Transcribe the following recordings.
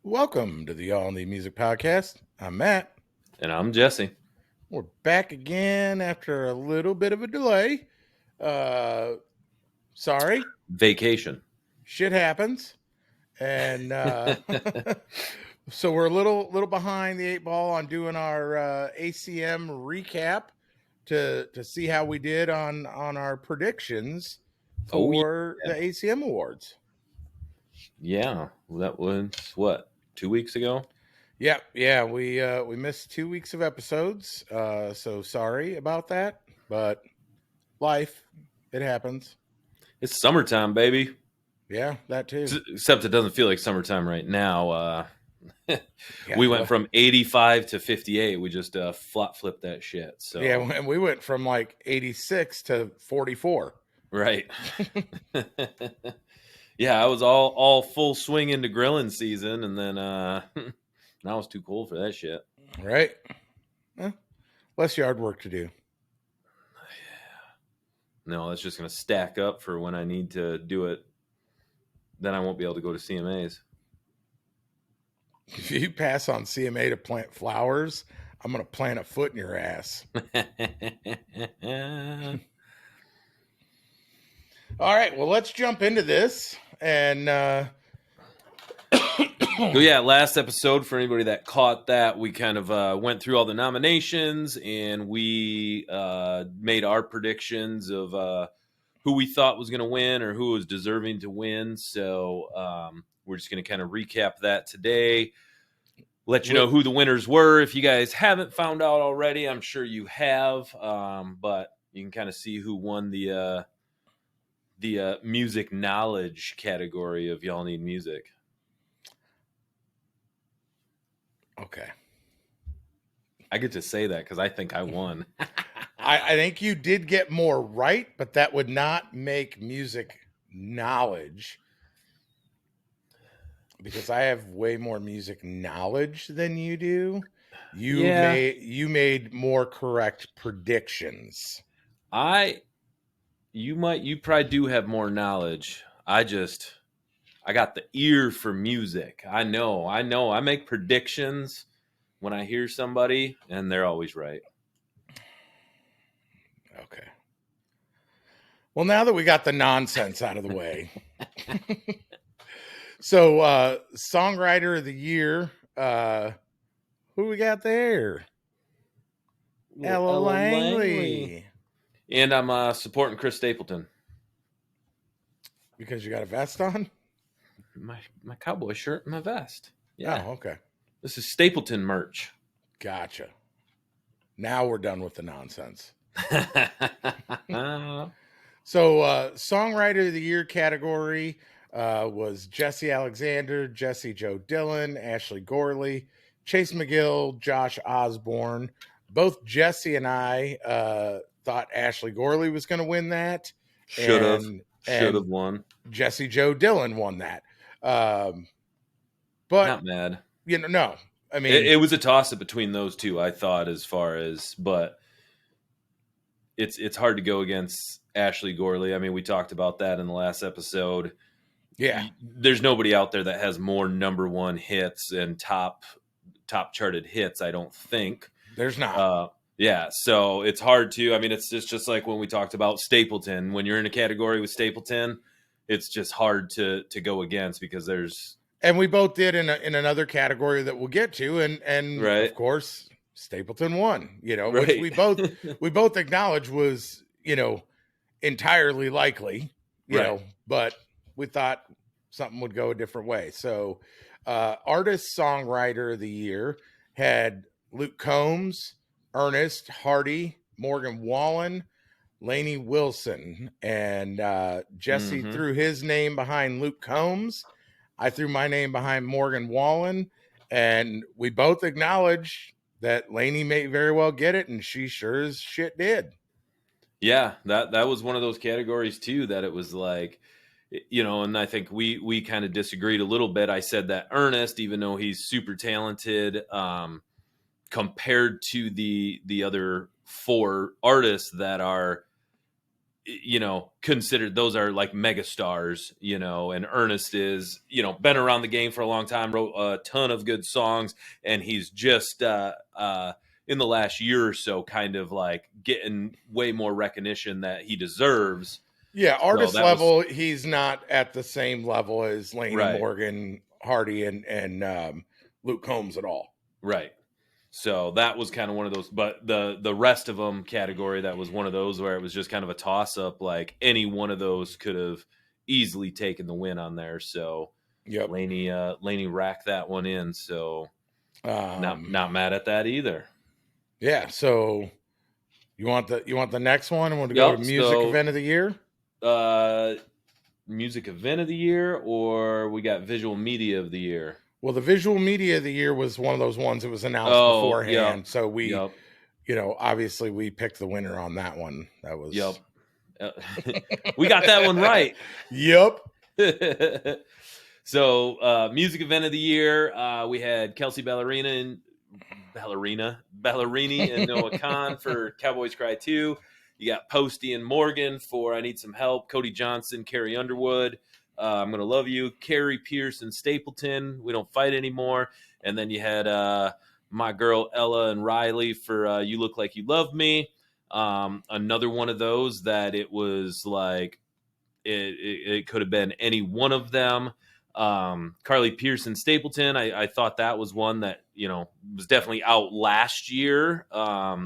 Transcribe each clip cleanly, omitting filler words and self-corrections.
Welcome to the All Need Music Podcast. I'm Matt. And I'm Jesse. We're back again after a little bit of a delay. Sorry, Vacation. shit happens, and so we're a little behind the eight ball on doing our ACM recap to see how we did on our predictions for the ACM awards. Yeah, that was what, 2 weeks ago? Yeah, we missed 2 weeks of episodes, so sorry about that, but life, it happens. It's summertime, baby. Yeah, that too. Except it doesn't feel like summertime right now. Yeah, We went from 85 to 58. We just flipped that shit. So yeah, and we went from like 86 to 44. right. Yeah, I was all full swing into grilling season, and then now it's too cold for that shit. Right? Less yard work to do. No, that's just gonna stack up for when I need to do it. Then I won't be able to go to CMAs. If you pass on CMA to plant flowers, I'm going to plant a foot in your ass. All right, well, let's jump into this. And so yeah, last episode, for anybody that caught that, we kind of went through all the nominations and we made our predictions of who we thought was going to win or who was deserving to win. So we're just going to kind of recap that today. Let you know who the winners were. If you guys haven't found out already, I'm sure you have. But you can kind of see who won the music knowledge category of Y'all Need Music. Okay. I get to say that because I think I won. I think you did get more right, but that would not make music knowledge, because I have way more music knowledge than you do. You made more correct predictions. You probably do have more knowledge. I got the ear for music. I know. I make predictions when I hear somebody, and they're always right. Okay. Well, now that we got the nonsense out of the way. So, songwriter of the year, who we got there? Ella Langley. And I'm supporting Chris Stapleton. Because you got a vest on? My cowboy shirt and my vest. Yeah. Oh, okay. This is Stapleton merch. Gotcha. Now we're done with the nonsense. So, songwriter of the year category was Jesse Alexander, Jesse Joe Dillon, Ashley Gorley, Chase McGill, Josh Osborne. Both Jesse and I thought Ashley Gorley was going to win that. Should have won. Jesse Joe Dillon won that. But not mad. No. I mean, it was a toss-up between those two, I thought, but it's hard to go against Ashley Gorley. I mean, we talked about that in the last episode. Yeah. There's nobody out there that has more number one hits and top charted hits, I don't think. There's not. Yeah, so it's hard to. I mean, it's just like when we talked about Stapleton. When you're in a category with Stapleton, it's just hard to go against because there's. And we both did in another category that we'll get to, and right. Of course Stapleton won. right. Which we both acknowledge was entirely likely. But we thought something would go a different way. So, artist songwriter of the year had Luke Combs, Ernest, Hardy, Morgan Wallen, Lainey Wilson, and Jesse threw his name behind Luke Combs. I threw my name behind Morgan Wallen, and we both acknowledge that Lainey may very well get it, and she sure as shit did. Yeah, that was one of those categories too, that it was like, and I think we kind of disagreed a little bit. I said that Ernest, even though he's super talented, compared to the other four artists that are considered those are like mega stars, and Ernest is, been around the game for a long time, wrote a ton of good songs, and he's just in the last year or so kind of like getting way more recognition that he deserves. Yeah, So artist that was level, he's not at the same level as Laney right, Morgan, Hardy, and Luke Combs at all. right. So that was kind of one of those, but the rest of them category, that was one of those where it was just kind of a toss up. Like any one of those could have easily taken the win on there. So Yep. Laney racked that one in. So Um, not mad at that either. yeah. So you want the next one? I want to go to Yep. music So event of the year. music event of the year, or we got visual media of the year. Well, the visual media of the year was one of those ones that was announced Oh, yep, beforehand. So we, yep, obviously we picked the winner on that one. That yep. was. We got that one right. Yep. So, music event of the year, we had Kelsey Ballerini and Noah Khan for Cowboys Cry 2. You got Posty and Morgan for I Need Some Help. Cody Johnson, Carrie Underwood, I'm Gonna Love You. Carrie Pierce and Stapleton, We Don't Fight Anymore. And then you had my girl Ella and Riley for You Look Like You Love Me. Another one of those that it was like it could have been any one of them. Carly Pearson Stapleton, I thought that was one that was definitely out last year.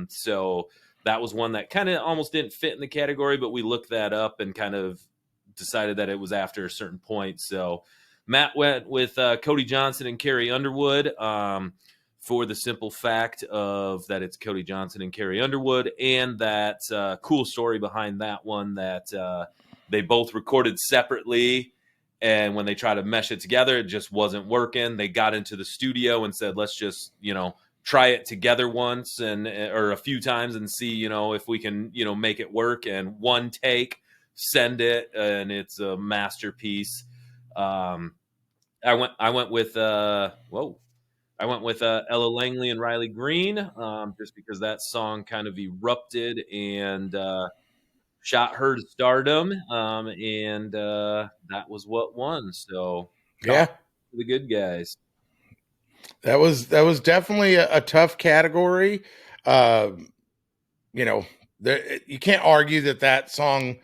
So that was one that kind of almost didn't fit in the category, but we looked that up and kind of decided that it was after a certain point. So Matt went with Cody Johnson and Carrie Underwood. For the simple fact of that it's Cody Johnson and Carrie Underwood, and that cool story behind that one that they both recorded separately, and when they tried to mesh it together, it just wasn't working. They got into the studio and said, let's just, try it together once or a few times and see, if we can, make it work. And one take, send it, and it's a masterpiece. I went with Ella Langley and Riley Green, just because that song kind of erupted and shot her to stardom, and that was what won. So, Yeah. talk to the good guys. That was definitely a tough category. Um, you can't argue that song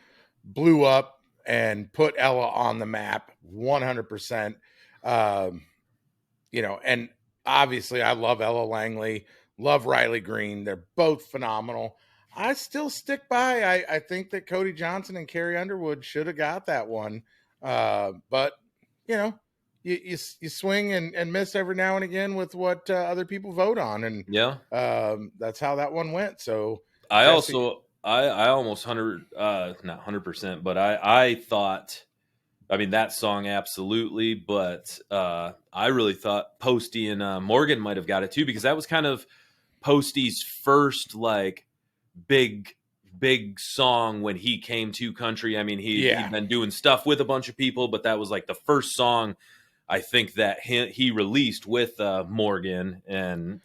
blew up and put Ella on the map 100%. And obviously I love Ella Langley, love Riley Green. They're both phenomenal. I still stick by. I think that Cody Johnson and Carrie Underwood should have got that one. But you know, you swing and miss every now and again with what other people vote on, and Yeah, that's how that one went. So I Jesse, also I almost not 100%, but I thought. I mean, that song absolutely, but I really thought Posty and Morgan might have got it too, because that was kind of Posty's first like big song when he came to country. I mean, he'd been doing stuff with a bunch of people, but that was like the first song I think that he released with Morgan, and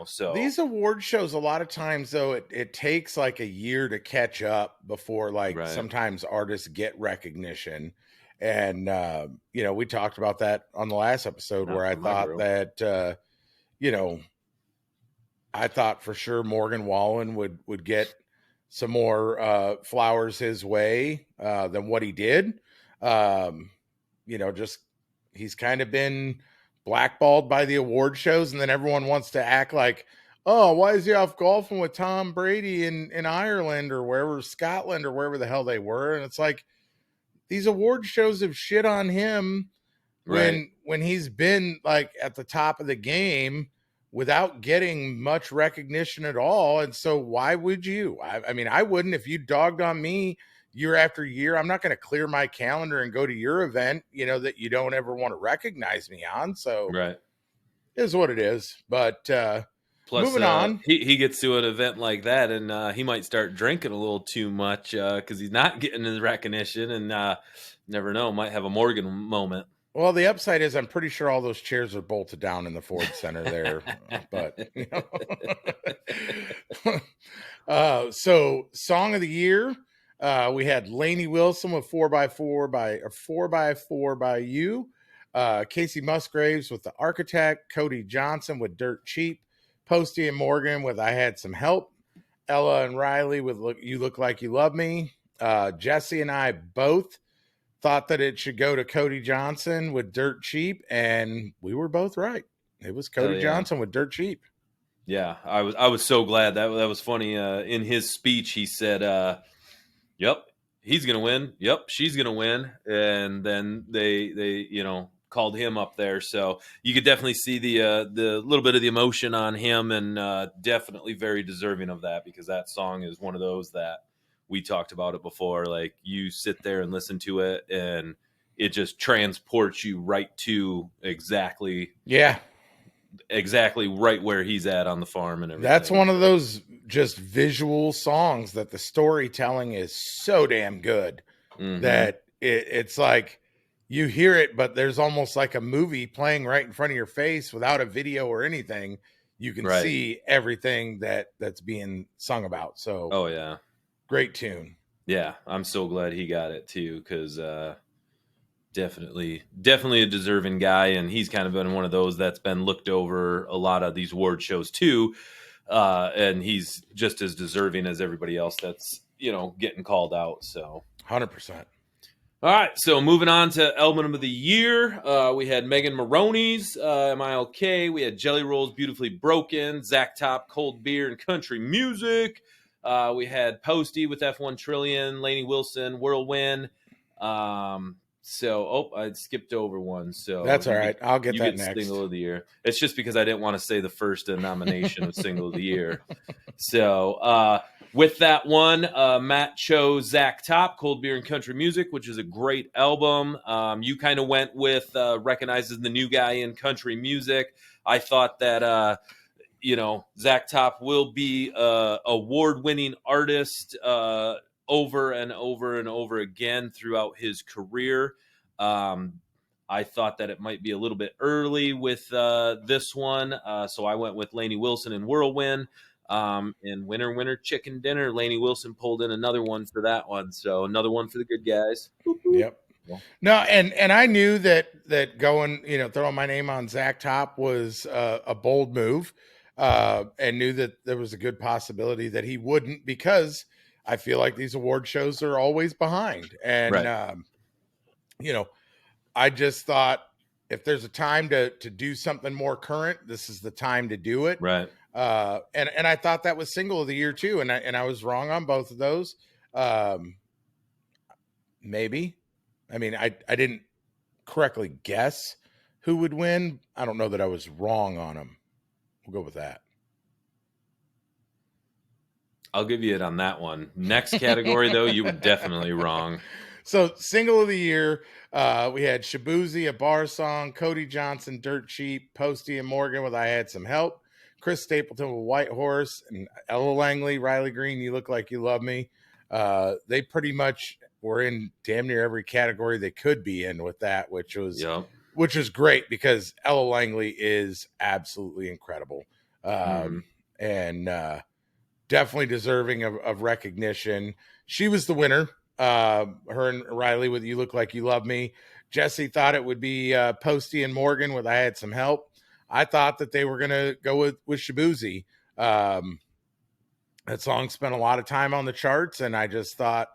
so these award shows, a lot of times though, it takes like a year to catch up before like right. sometimes artists get recognition. And we talked about that on the last episode Not where I for my thought girl. that I thought for sure Morgan Wallen would get some more flowers his way than what he did. Just he's kind of been blackballed by the award shows, and then everyone wants to act like, oh, why is he off golfing with Tom Brady in Ireland or wherever, Scotland or wherever the hell they were? And it's like, these award shows have shit on him Right. when he's been like at the top of the game without getting much recognition at all. And so why would you? I mean, I wouldn't. If you dogged on me year after year, I'm not going to clear my calendar and go to your event, that you don't ever want to recognize me on. So Right. it is what it is. But Plus, moving on. he gets to an event like that, and he might start drinking a little too much because he's not getting his recognition, and never know, might have a Morgan moment. Well, the upside is I'm pretty sure all those chairs are bolted down in the Ford Center there. But so song of the year, We had Lainey Wilson with 4x4 by You. Casey Musgraves with The Architect. Cody Johnson with Dirt Cheap. Posty and Morgan with I Had Some Help. Ella and Riley with You Look Like You Love Me. Jesse and I both thought that it should go to Cody Johnson with Dirt Cheap, and we were both right. It was Cody Johnson with Dirt Cheap. Yeah, I was so glad. That was funny. In his speech, he said, "Yep, he's gonna win. Yep, she's gonna win." And then they called him up there, so you could definitely see the little bit of the emotion on him, and definitely very deserving of that, because that song is one of those that we talked about it before. Like, you sit there and listen to it, and it just transports you right to exactly right where he's at on the farm and everything. That's one of those just visual songs that the storytelling is so damn good that it's like you hear it, but there's almost like a movie playing right in front of your face without a video or anything. You can see everything that's being sung about. So, great tune. Yeah, I'm so glad he got it too, because definitely a deserving guy, and he's kind of been one of those that's been looked over a lot of these award shows too, and he's just as deserving as everybody else that's getting called out. So 100%. All right, so moving on to Album of the Year, we had Megan Maroney's MILK, we had Jelly Roll's Beautifully Broken, Zach Top, Cold Beer and Country Music, we had Posty with F1 Trillion, Lainey Wilson, Whirlwind. I skipped over one. So that's all right. I'll get that next. Single of the Year. It's just because I didn't want to say the first nomination of Single of the Year. So with that one, Matt chose Zach Top, Cold Beer and Country Music, which is a great album. You kind of went with recognizes the new guy in country music. I thought that Zach Top will be award-winning artist over and over and over again throughout his career. I thought that it might be a little bit early with this one, so I went with Lainey Wilson and Whirlwind. And winner, chicken dinner. Lainey Wilson pulled in another one for that one, so another one for the good guys. Yep. No, and I knew that going, throwing my name on Zach Top was a bold move, and knew that there was a good possibility that he wouldn't, because I feel like these award shows are always behind. And, I just thought if there's a time to do something more current, this is the time to do it. Right. And I thought that was Single of the Year too. And I was wrong on both of those. Maybe. I mean, I didn't correctly guess who would win. I don't know that I was wrong on them. We'll go with that. I'll give you it on that one. Next category, though, you were definitely wrong. So, Single of the Year, we had Shabuzi, A Bar Song, Cody Johnson, Dirt Cheap, Posty and Morgan with I Had Some Help, Chris Stapleton with White Horse, and Ella Langley, Riley Green, You Look Like You Love Me. They pretty much were in damn near every category they could be in with that, which was great, because Ella Langley is absolutely incredible. And definitely deserving of recognition. She was the winner. Her and Riley with You Look Like You Love Me. Jesse thought it would be Posty and Morgan with I Had Some Help. I thought that they were going to go with Shabuzi. That song spent a lot of time on the charts, and I just thought,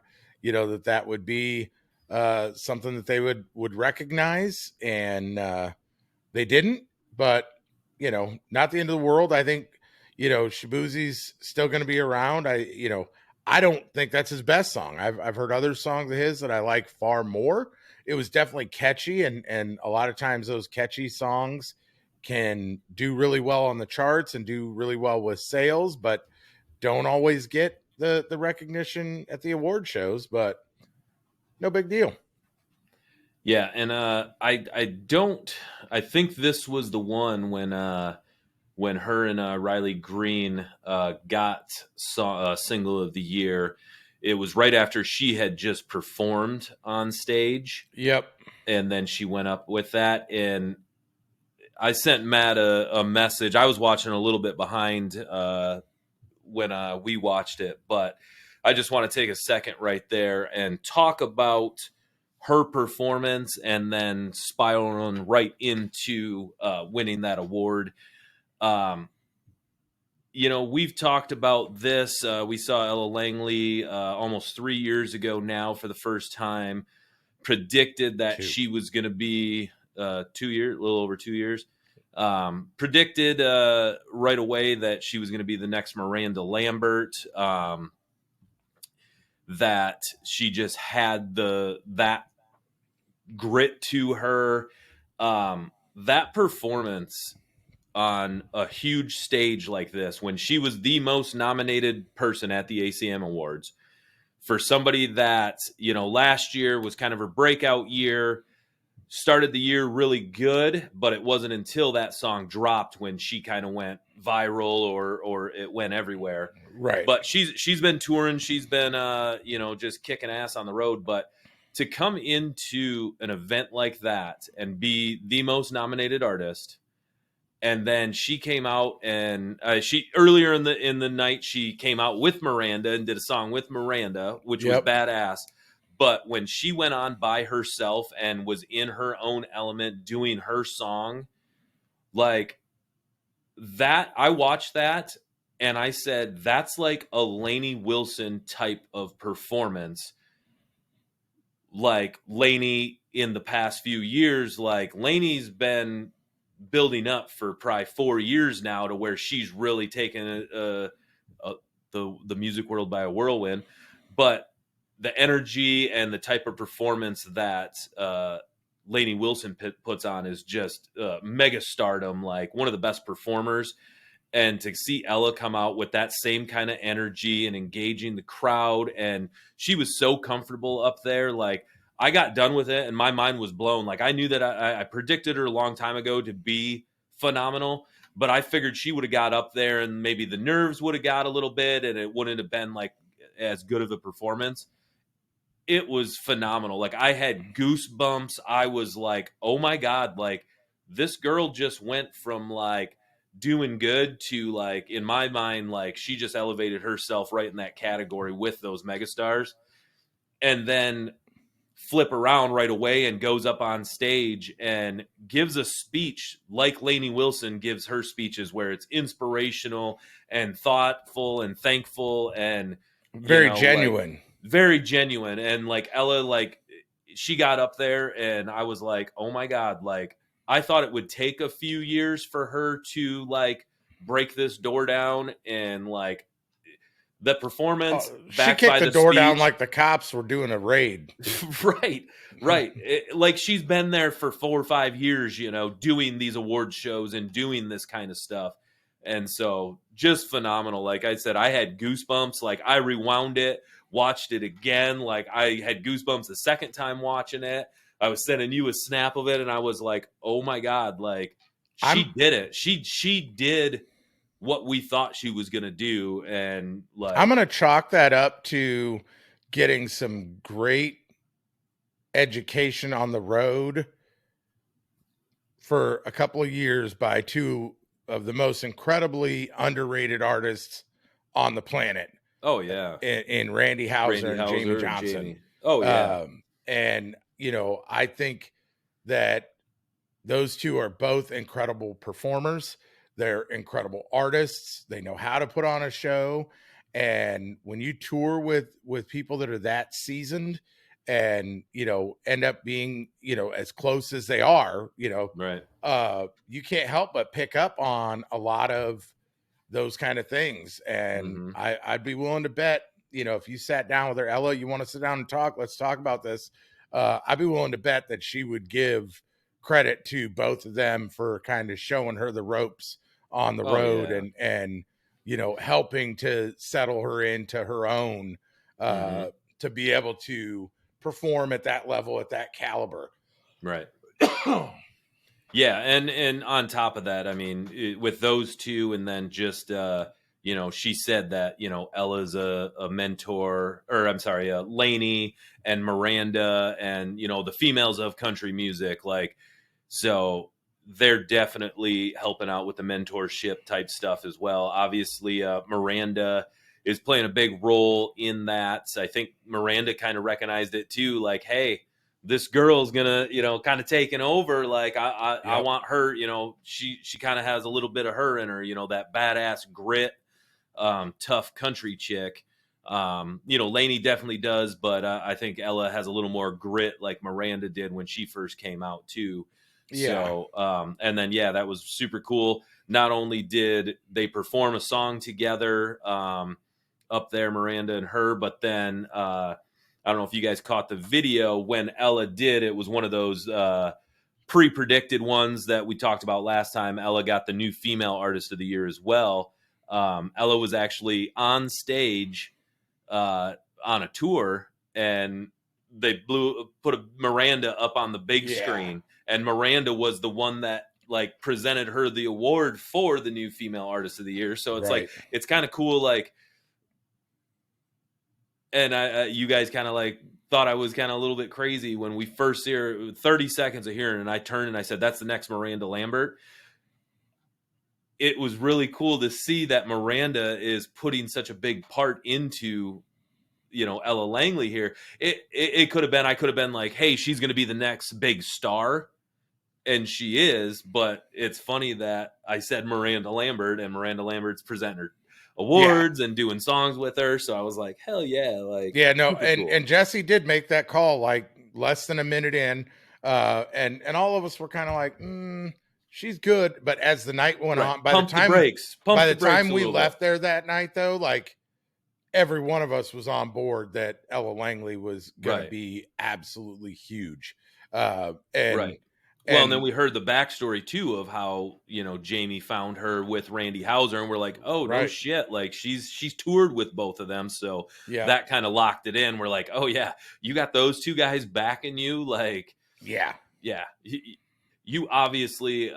that would be something that they would recognize, and they didn't. But, not the end of the world. I think, Shabuzi's still going to be around. I don't think that's his best song. I've heard other songs of his that I like far more. It was definitely catchy, and a lot of times those catchy songs can do really well on the charts and do really well with sales, but don't always get the recognition at the award shows. But no big deal. Yeah, and I think this was the one when her and Riley Green got Single of the Year. It was right after she had just performed on stage. Yep. And then she went up with that. And I sent Matt a message. I was watching a little bit behind when we watched it. But I just want to take a second right there and talk about her performance and then spiraling right into winning that award. Um, we've talked about this. We saw Ella Langley almost 3 years ago now for the first time, predicted that she was going to be 2 years, a little over 2 years. Predicted right away that she was going to be the next Miranda Lambert. That she just had that grit to her. That performance on a huge stage like this, when she was the most nominated person at the ACM Awards, for somebody that, last year was kind of her breakout year, started the year really good, but it wasn't until that song dropped when she kind of went viral or it went everywhere. Right. But she's been touring, she's been just kicking ass on the road, but to come into an event like that and be the most nominated artist, and then she came out and she earlier in the night she came out with Miranda and did a song with Miranda, which was badass. But when she went on by herself and was in her own element doing her song, like that, I watched that and I said, that's like a Lainey Wilson type of performance. Like Lainey in the past few years, like Lainey's been building up for probably 4 years now to where she's really taken the music world by a whirlwind. But the energy and the type of performance that Lainey Wilson puts on is just mega stardom, like one of the best performers. And to see Ella come out with that same kind of energy and engaging the crowd, and she was so comfortable up there, like I got done with it and my mind was blown. Like I knew that I predicted her a long time ago to be phenomenal, but I figured she would have got up there and maybe the nerves would have got a little bit and it wouldn't have been like as good of a performance. It was phenomenal. Like I had goosebumps. I was like, oh my God, like this girl just went from like doing good to, like, in my mind, like she just elevated herself right in that category with those megastars, and then flip around right away and goes up on stage and gives a speech like Lainey Wilson gives her speeches, where it's inspirational and thoughtful and thankful and very genuine. like, very genuine. And like Ella, like she got up there and I was like, oh my God, like I thought it would take a few years for her to like break this door down, and like the performance she kicked the door down like the cops were doing a raid. right. Like she's been there for 4 or 5 years, doing these award shows and doing this kind of stuff. And so just phenomenal. Like I said, I had goosebumps. Like I rewound it, watched it again. Like I had goosebumps the second time watching it. I was sending you a snap of it and I was like, oh my God, like she did it. She did what we thought she was going to do. And like, I'm going to chalk that up to getting some great education on the road for a couple of years by two of the most incredibly underrated artists on the planet. Oh yeah. In Randy Houser and Jamie Johnson. Oh yeah. And I think that those two are both incredible performers. They're incredible artists. They know how to put on a show. And when you tour with people that are that seasoned and, end up being, as close as they are, right. You can't help but pick up on a lot of those kind of things. And I'd be willing to bet, if you sat down with her, Ella, you want to sit down and talk, let's talk about this. I'd be willing to bet that she would give credit to both of them for kind of showing her the ropes on the road and helping to settle her into her own to be able to perform at that level, at that caliber. Right. Yeah. And on top of that, I mean, with those two, and then just, she said that, Ella's a mentor, or I'm sorry, Lainey and Miranda and, the females of country music. Like, so they're definitely helping out with the mentorship type stuff as well. Obviously, Miranda is playing a big role in that. So I think Miranda kind of recognized it too, like, hey, this girl's gonna, kind of taking over. Like I Yep. want her, she kind of has a little bit of her in her, that badass grit, tough country chick. Lainey definitely does, but I think Ella has a little more grit, like Miranda did when she first came out too. Yeah. So, and then that was super cool. Not only did they perform a song together, up there, Miranda and her, but then I don't know if you guys caught the video when Ella did. It was one of those pre-predicted ones that we talked about last time. Ella got the new female artist of the year as well. Ella was actually on stage on a tour, and they put a Miranda up on the big Yeah. screen, and Miranda was the one that like presented her the award for the new female artist of the year. So it's like Right. it's kind of cool, like. And you guys kind of like thought I was kind of a little bit crazy when we first hear 30 seconds of hearing, and I turned and I said, "That's the next Miranda Lambert." It was really cool to see that Miranda is putting such a big part into, Ella Langley here. It could have been, I could have been like, hey, she's going to be the next big star. And she is, but it's funny that I said Miranda Lambert, and Miranda Lambert's presenting her Yeah. awards and doing songs with her. So I was like, hell yeah, like Yeah, no, super cool. and Jesse did make that call like less than a minute in, and all of us were kind of like, she's good. But as the night went Right. on, Pump the brakes. by Pump the the brakes time a we little bit. left there that night, though, like every one of us was on board that Ella Langley was going to Right. be absolutely huge, and Right. Well, and then and we heard the backstory too of how, Jamie found her with Randy Hauser, and we're like, oh no right, shit. Like she's toured with both of them. So yeah, that kind of locked it in. We're like, oh yeah, you got those two guys backing you. Like, yeah, yeah, you obviously,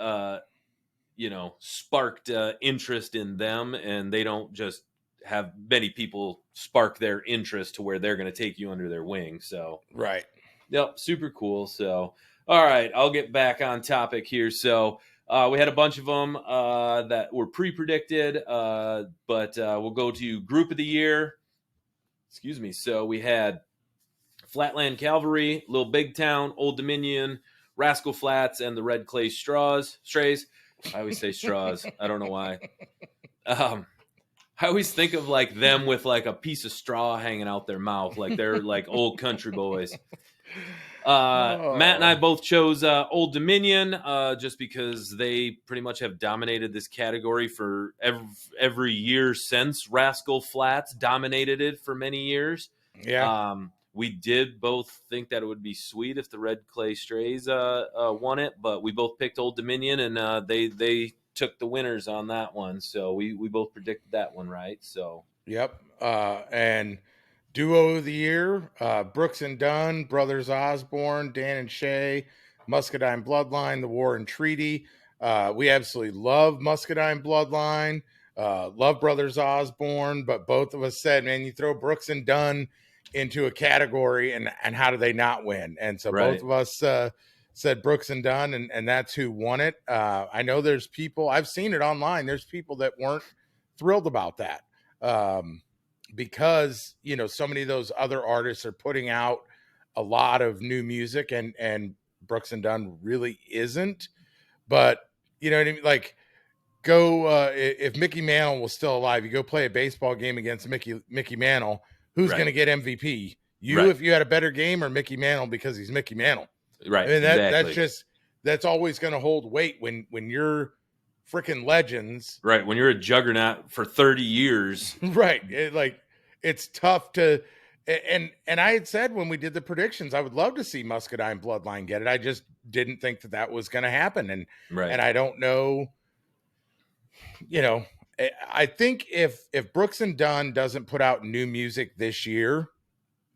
sparked interest in them, and they don't just have many people spark their interest to where they're going to take you under their wing. So, right, yep, super cool. So, all right, I'll get back on topic here. So, we had a bunch of them that were pre-predicted, but we'll go to group of the year. Excuse me. So we had Flatland Cavalry, Little Big Town, Old Dominion, Rascal Flats, and the Red Clay Strays. I always say straws. I don't know why. Um, I always think of like them with like a piece of straw hanging out their mouth, like they're like old country boys. Matt and I oh, both chose Old Dominion just because they pretty much have dominated this category for every year since Rascal Flats dominated it for many years. yeah. We did both think that it would be sweet if the Red Clay Strays won it, but we both picked Old Dominion, and they took the winners on that one. So we both predicted that one right. So Yep. And duo of the year, Brooks and Dunn, Brothers Osborne, Dan and Shay, Muscadine Bloodline, The War and Treaty. We absolutely love Muscadine Bloodline, love Brothers Osborne, but both of us said, man, you throw Brooks and Dunn into a category and how do they not win? And so both right, of us said Brooks and Dunn, and that's who won it. I know there's people, I've seen it online, there's people that weren't thrilled about that. Because so many of those other artists are putting out a lot of new music, and Brooks and Dunn really isn't. But you know what I mean? Like, go if Mickey Mantle was still alive, you go play a baseball game against Mickey Mantle. Who's going right, to get MVP? You, right, if you had a better game, or Mickey Mantle because he's Mickey Mantle? I right, mean, exactly. that's always going to hold weight when you're freaking legends. Right. When you're a juggernaut for 30 years. Right. It's tough to, and I had said when we did the predictions, I would love to see Muscadine Bloodline get it. I just didn't think that was going to happen. And Right. I don't know, you know, I think if Brooks and Dunn doesn't put out new music this year,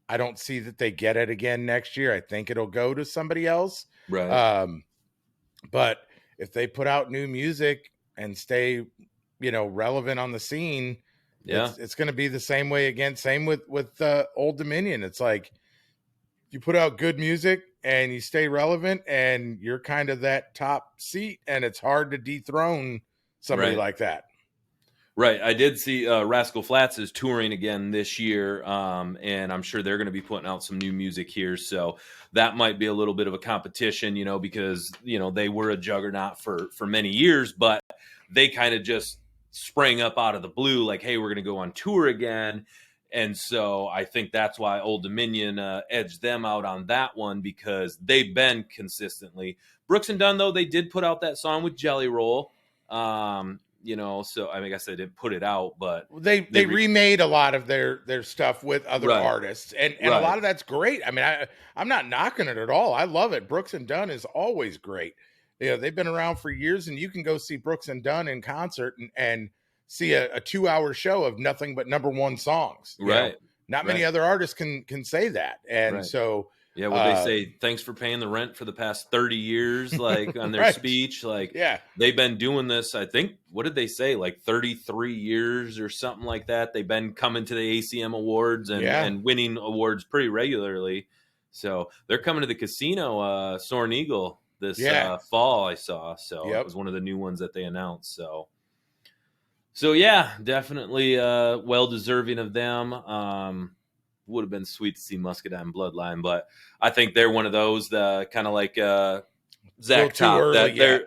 I don't see that they get it again next year. I think it'll go to somebody else. Right. But if they put out new music and stay, relevant on the scene, Yeah. it's going to be the same way again. Same with Old Dominion. It's like you put out good music and you stay relevant, and you're kind of that top seat, and it's hard to dethrone somebody Right. like that. Right. I did see Rascal Flatts is touring again this year, and I'm sure they're going to be putting out some new music here. So that might be a little bit of a competition, because they were a juggernaut for many years, but they kind of just sprang up out of the blue, like, hey, we're going to go on tour again. And so I think that's why Old Dominion edged them out on that one, because they've been consistently. Brooks and Dunn, though, they did put out that song with Jelly Roll. So I guess they didn't put it out, but They remade a lot of their stuff with other Right. artists, and a Right. lot of that's great. I mean, I'm not knocking it at all. I love it. Brooks and Dunn is always great. They've been around for years, and you can go see Brooks and Dunn in concert and see a 2-hour show of nothing but number one songs. Right. Not many other artists can say that, and Right. so. Yeah, well, they say thanks for paying the rent for the past 30 years, like on their Right. speech. Like, Yeah, they've been doing this, I think, what did they say? Like 33 years or something like that. They've been coming to the ACM Awards and winning awards pretty regularly. So they're coming to the casino, Soaring Eagle, this fall, I saw. So It was one of the new ones that they announced. So yeah, definitely well deserving of them. Would have been sweet to see Muscadine Bloodline, but I think they're one of those kind of like Zach Top, that they're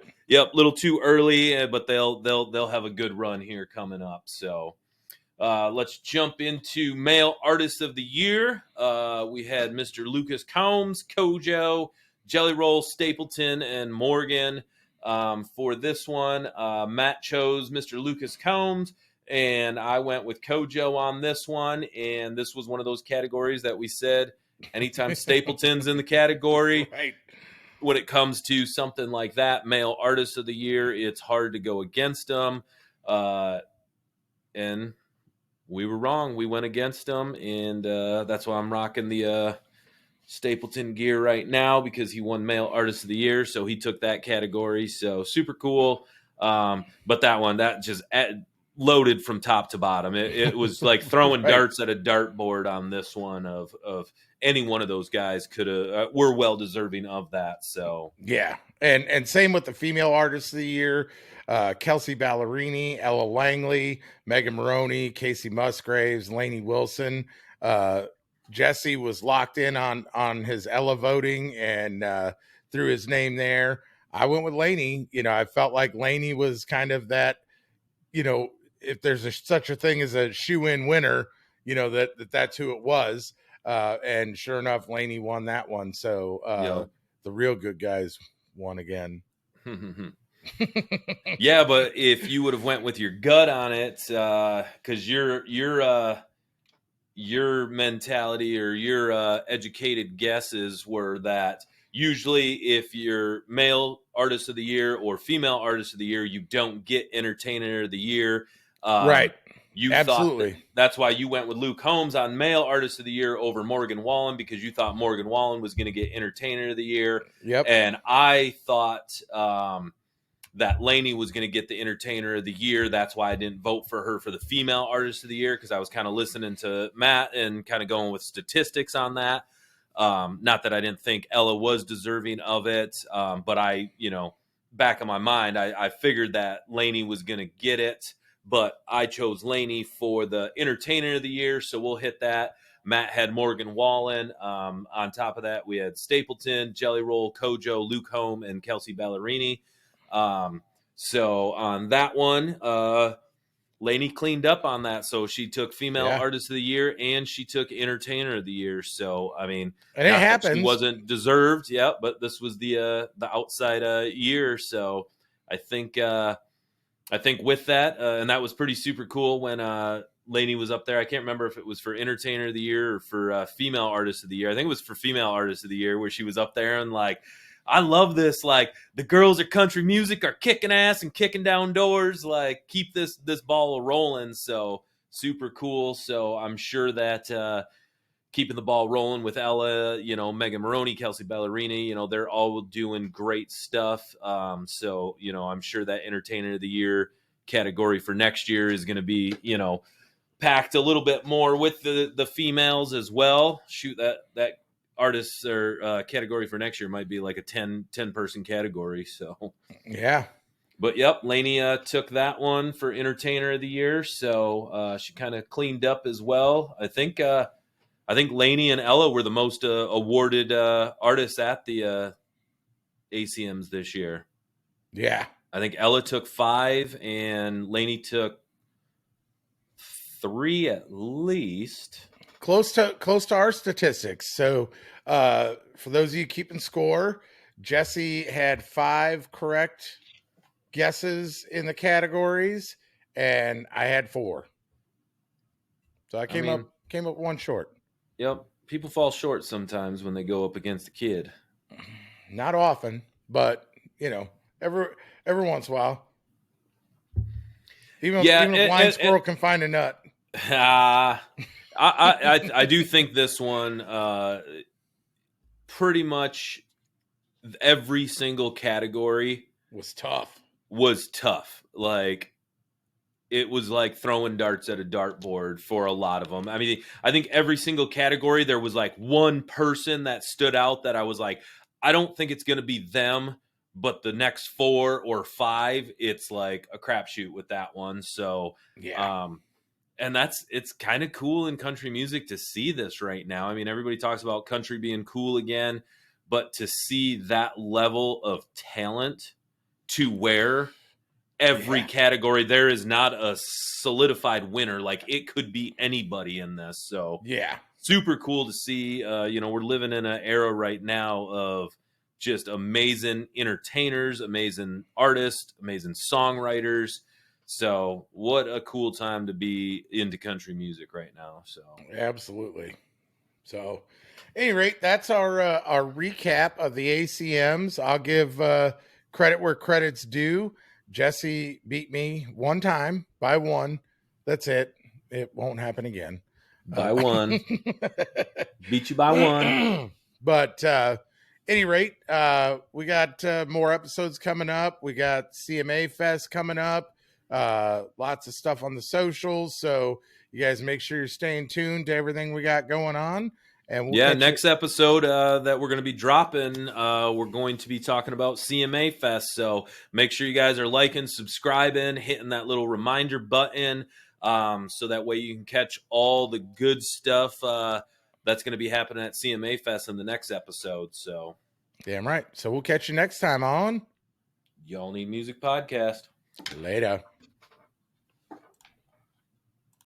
little too early, but they'll have a good run here coming up. So let's jump into Male Artist of the Year. We had Mr. Lucas Combs, Kojo, Jelly Roll, Stapleton, and Morgan. For this one, Matt chose Mr. Lucas Combs, and I went with Kojo on this one. And this was one of those categories that we said anytime Stapleton's in the category, right. When it comes to something like that, Male Artist of the Year, it's hard to go against them. And we were wrong. We went against them, and that's why I'm rocking the Stapleton gear right now, because he won Male Artist of the Year, so he took that category. So super cool. But that just loaded from top to bottom. It was like throwing darts at a dartboard on this one. Of any one of those guys could have were well deserving of that. So yeah, and same with the Female Artist of the Year. Kelsey Ballerini, Ella Langley, Megan Maroney, Casey Musgraves, Lainey Wilson. Jesse was locked in on his Ella voting and threw his name there. I went with Lainey. I felt like Lainey was kind of that, if there's such a thing as a shoe-in winner, that's who it was. And sure enough, Lainey won that one. So the real good guys won again. Yeah, but if you would have went with your gut on it, because your mentality or your educated guesses were that usually if you're Male Artist of the Year or Female Artist of the Year, you don't get Entertainer of the Year. Right. You Absolutely. thought that's why you went with Luke Combs on Male Artist of the Year over Morgan Wallen, because you thought Morgan Wallen was going to get Entertainer of the Year. Yep. And I thought that Lainey was going to get the Entertainer of the Year. That's why I didn't vote for her for the Female Artist of the Year, because I was kind of listening to Matt and kind of going with statistics on that. Not that I didn't think Ella was deserving of it, but I, back in my mind, I figured that Lainey was going to get it, but I chose Lainey for the Entertainer of the Year, so we'll hit that. Matt had Morgan Wallen. On top of that, we had Stapleton, Jelly Roll, Kojo, Luke Holm, and Kelsey Ballerini. So on that one, Lainey cleaned up on that. So she took Female Artist of the Year and she took Entertainer of the Year. So, I mean, and it happens. She wasn't deserved. Yeah. But this was the outside year. So I think with that, and that was pretty super cool when, Lainey was up there. I can't remember if it was for Entertainer of the Year or for Female Artist of the Year. I think it was for Female Artist of the Year, where she was up there and like, I love this. Like, the girls at country music are kicking ass and kicking down doors. Like, keep this ball rolling. So super cool. So I'm sure that keeping the ball rolling with Ella, Megan Maroney, Kelsey Ballerini, they're all doing great stuff. So I'm sure that Entertainer of the Year category for next year is going to be packed a little bit more with the females as well. Shoot, that artists or category for next year might be like a 10 person category. So yeah, But yep, Lainey took that one for Entertainer of the Year, so she kind of cleaned up as well. I think Lainey and Ella were the most awarded artists at the ACMs this year. Yeah. I think Ella took 5 and Lainey took 3 at least. Close to our statistics. So for those of you keeping score, Jesse had 5 correct guesses in the categories, and I had 4. So I came up 1 short. Yep, people fall short sometimes when they go up against a kid. Not often, but every once in a while. Even a blind squirrel can find a nut. I do think this one pretty much every single category was tough. Like it was like throwing darts at a dartboard for a lot of them. I mean, I think every single category there was like one person that stood out that I was like, I don't think it's going to be them, but the next 4 or 5, it's like a crapshoot with that one. So, yeah. And it's kind of cool in country music to see this right now. I mean, everybody talks about country being cool again, but to see that level of talent to where every category there is not a solidified winner, like it could be anybody in this. So yeah, super cool to see. We're living in an era right now of just amazing entertainers, amazing artists, amazing songwriters. So what a cool time to be into country music right now. So absolutely. So at any rate, that's our recap of the ACMs. I'll give credit where credit's due. Jesse beat me 1 time by 1. That's it. It won't happen again. By 1. Beat you by 1. But any rate, we got more episodes coming up. We got CMA Fest coming up. Lots of stuff on the socials. So you guys make sure you're staying tuned to everything we got going on. And next episode that we're going to be dropping, we're going to be talking about CMA Fest. So make sure you guys are liking, subscribing, hitting that little reminder button, so that way you can catch all the good stuff that's going to be happening at CMA Fest in the next episode. So damn right. So we'll catch you next time on Y'all Need Music Podcast. Later.